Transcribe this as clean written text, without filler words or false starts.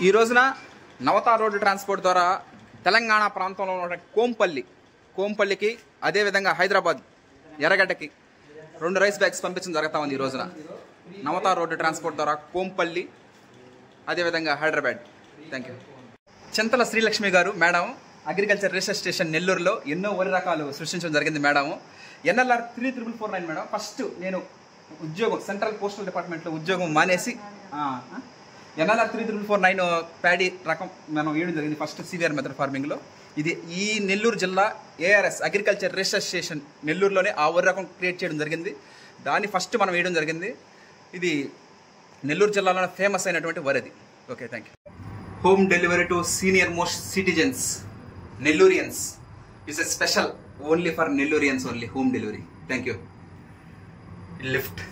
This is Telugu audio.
ఈ రోజున నవత రోడ్డు ట్రాన్స్పోర్ట్ ద్వారా తెలంగాణ ప్రాంతంలో ఉన్న కోంపల్లికి అదేవిధంగా హైదరాబాద్ ఎర్రగడ్డకి 2 రైస్ బ్యాగ్స్ పంపించడం జరుగుతూ ఉంది. ఈ రోజున నవత రోడ్డు ట్రాన్స్పోర్ట్ ద్వారా కోంపల్లి అదేవిధంగా హైదరాబాద్. Thank you. చింతల శ్రీలక్ష్మి గారు మేడం అగ్రికల్చర్ రీసెర్చ్ స్టేషన్ నెల్లూరులో ఎన్నో వరి రకాలు సృష్టించడం జరిగింది. Madam NLR 3449 madam. ఫస్ట్ నేను ఉద్యోగం సెంట్రల్ పోస్టల్ డిపార్ట్మెంట్లో ఉద్యోగం మానేసి NLR 3449 ప్యాడీ రకం మనం వేయడం జరిగింది ఫస్ట్ సివిఆర్ మెథడ్ ఫార్మింగ్లో. ఇది ఈ నెల్లూరు జిల్లా ARS అగ్రికల్చర్ రీసెర్చ్ స్టేషన్ నెల్లూరులోనే ఆ వరి రకం క్రియేట్ చేయడం జరిగింది. దాన్ని ఫస్ట్ మనం వేయడం జరిగింది. ఇది నెల్లూరు జిల్లాలో ఫేమస్ అయినటువంటి వరిది. Okay, thank you. Home delivery to senior most citizens Nellorians is a special only for Nellorians only home delivery. Thank you. Lift